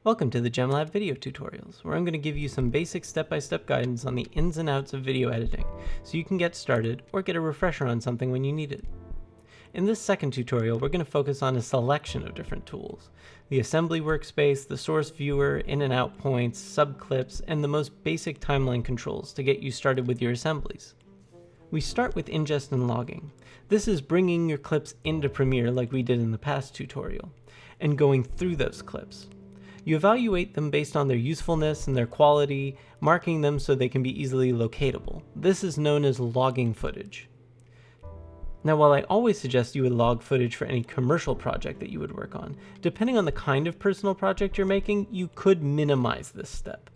Welcome to the GemLab video tutorials, where I'm going to give you some basic step-by-step guidance on the ins and outs of video editing, so you can get started or get a refresher on something when you need it. In this second tutorial, we're going to focus on a selection of different tools: the assembly workspace, the source viewer, in and out points, subclips, and the most basic timeline controls to get you started with your assemblies. We start with ingest and logging. This is bringing your clips into Premiere like we did in the past tutorial, and going through those clips. You evaluate them based on their usefulness and their quality, marking them so they can be easily locatable. This is known as logging footage. Now, while I always suggest you would log footage for any commercial project that you would work on, depending on the kind of personal project you're making, you could minimize this step.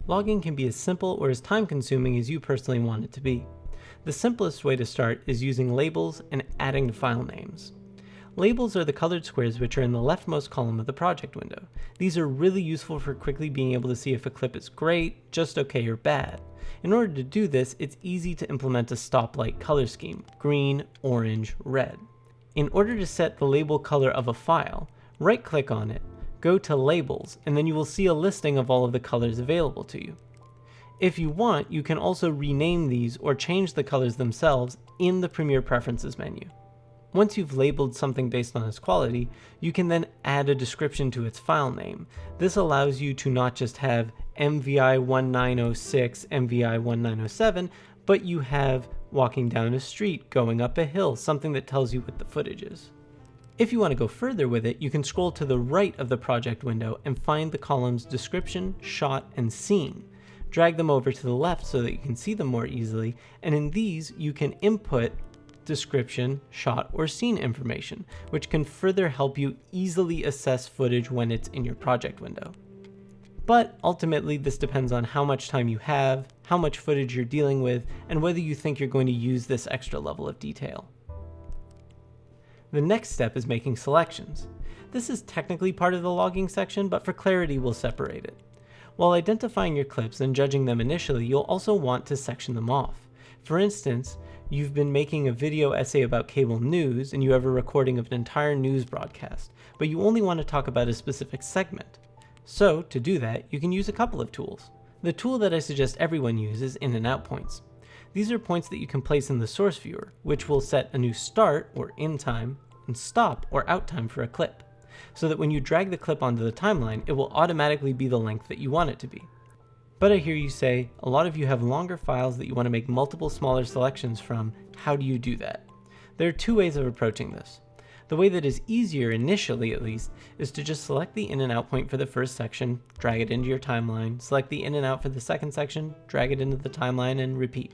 Logging can be as simple or as time-consuming as you personally want it to be. The simplest way to start is using labels and adding file names. Labels are the colored squares which are in the leftmost column of the project window. These are really useful for quickly being able to see if a clip is great, just okay, or bad. In order to do this, it's easy to implement a stoplight color scheme: green, orange, red. In order to set the label color of a file, right-click on it, go to Labels, and then you will see a listing of all of the colors available to you. If you want, you can also rename these or change the colors themselves in the Premiere Preferences menu. Once you've labeled something based on its quality, you can then add a description to its file name. This allows you to not just have MVI1906, MVI1907, but you have walking down a street, going up a hill, something that tells you what the footage is. If you want to go further with it, you can scroll to the right of the project window and find the columns Description, Shot, and Scene. Drag them over to the left so that you can see them more easily, and in these you can input description, shot, or scene information, which can further help you easily assess footage when it's in your project window. But ultimately, this depends on how much time you have, how much footage you're dealing with, and whether you think you're going to use this extra level of detail. The next step is making selections. This is technically part of the logging section, but for clarity, we'll separate it. While identifying your clips and judging them initially, you'll also want to section them off. For instance, you've been making a video essay about cable news and you have a recording of an entire news broadcast, but you only want to talk about a specific segment. So, to do that, you can use a couple of tools. The tool that I suggest everyone use is InOut Points. These are points that you can place in the source viewer, which will set a new start, or in time, and stop, or out time for a clip, so that when you drag the clip onto the timeline, it will automatically be the length that you want it to be. But I hear you say, a lot of you have longer files that you want to make multiple smaller selections from. How do you do that? There are two ways of approaching this. The way that is easier, initially at least, is to just select the in and out point for the first section, drag it into your timeline, select the in and out for the second section, drag it into the timeline, and repeat.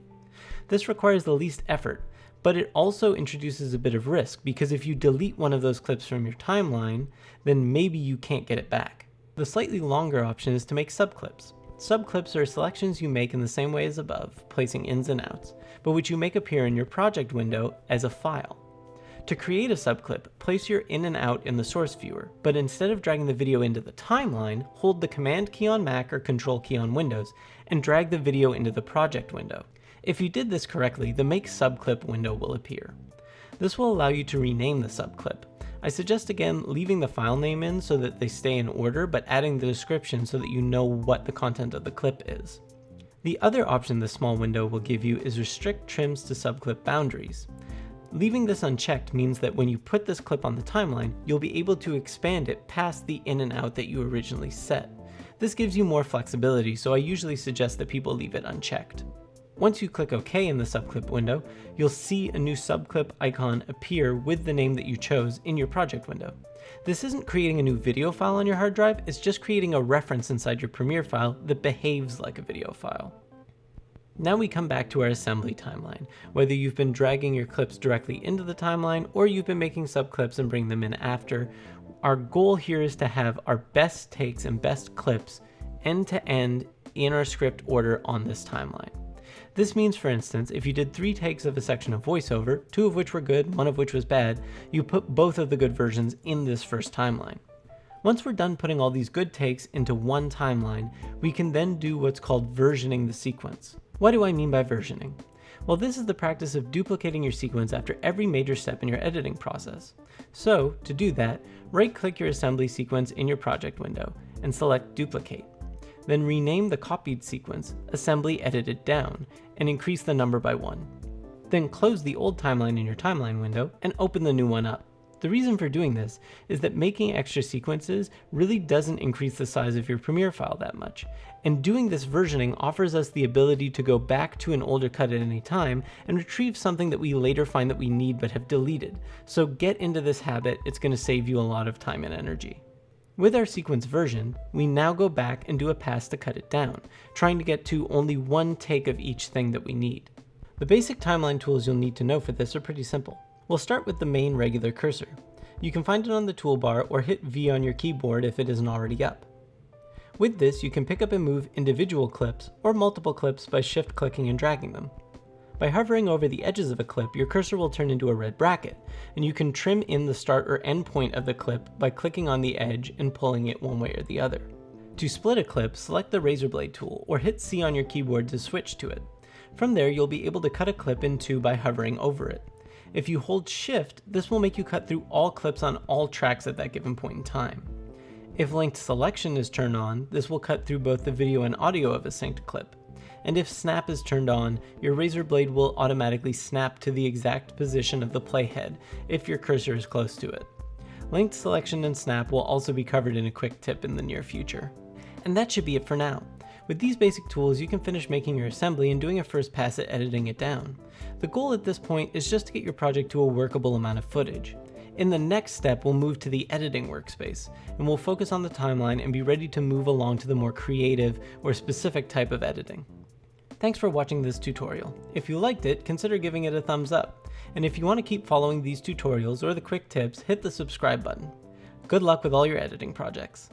This requires the least effort, but it also introduces a bit of risk, because if you delete one of those clips from your timeline, then maybe you can't get it back. The slightly longer option is to make subclips. Subclips are selections you make in the same way as above, placing ins and outs, but which you make appear in your project window as a file. To create a subclip, place your in and out in the source viewer, but instead of dragging the video into the timeline, hold the Command key on Mac or Control key on Windows and drag the video into the project window. If you did this correctly, the Make Subclip window will appear. This will allow you to rename the subclip. I suggest again leaving the file name in so that they stay in order, but adding the description so that you know what the content of the clip is. The other option this small window will give you is restrict trims to subclip boundaries. Leaving this unchecked means that when you put this clip on the timeline, you'll be able to expand it past the in and out that you originally set. This gives you more flexibility, so I usually suggest that people leave it unchecked. Once you click OK in the subclip window, you'll see a new subclip icon appear with the name that you chose in your project window. This isn't creating a new video file on your hard drive, it's just creating a reference inside your Premiere file that behaves like a video file. Now we come back to our assembly timeline. Whether you've been dragging your clips directly into the timeline or you've been making subclips and bring them in after, our goal here is to have our best takes and best clips end to end in our script order on this timeline. This means, for instance, if you did 3 takes of a section of voiceover, 2 of which were good, 1 of which was bad, you put both of the good versions in this first timeline. Once we're done putting all these good takes into one timeline, we can then do what's called versioning the sequence. What do I mean by versioning? Well, this is the practice of duplicating your sequence after every major step in your editing process. So, to do that, right-click your assembly sequence in your project window, and select Duplicate. Then rename the copied sequence Assembly Edited Down and increase the number by 1. Then close the old timeline in your timeline window and open the new one up. The reason for doing this is that making extra sequences really doesn't increase the size of your Premiere file that much, and doing this versioning offers us the ability to go back to an older cut at any time and retrieve something that we later find that we need but have deleted. So get into this habit, it's going to save you a lot of time and energy. With our sequence version, we now go back and do a pass to cut it down, trying to get to only one take of each thing that we need. The basic timeline tools you'll need to know for this are pretty simple. We'll start with the main regular cursor. You can find it on the toolbar or hit V on your keyboard if it isn't already up. With this, you can pick up and move individual clips or multiple clips by shift-clicking and dragging them. By hovering over the edges of a clip, your cursor will turn into a red bracket, and you can trim in the start or end point of the clip by clicking on the edge and pulling it one way or the other. To split a clip, select the razorblade tool or hit C on your keyboard to switch to it. From there, you'll be able to cut a clip in two by hovering over it. If you hold Shift, this will make you cut through all clips on all tracks at that given point in time. If linked selection is turned on, this will cut through both the video and audio of a synced clip. And if snap is turned on, your razor blade will automatically snap to the exact position of the playhead if your cursor is close to it. Linked selection and snap will also be covered in a quick tip in the near future. And that should be it for now. With these basic tools, you can finish making your assembly and doing a first pass at editing it down. The goal at this point is just to get your project to a workable amount of footage. In the next step, we'll move to the editing workspace, and we'll focus on the timeline and be ready to move along to the more creative or specific type of editing. Thanks for watching this tutorial. If you liked it, consider giving it a thumbs up. And if you want to keep following these tutorials or the quick tips, hit the subscribe button. Good luck with all your editing projects.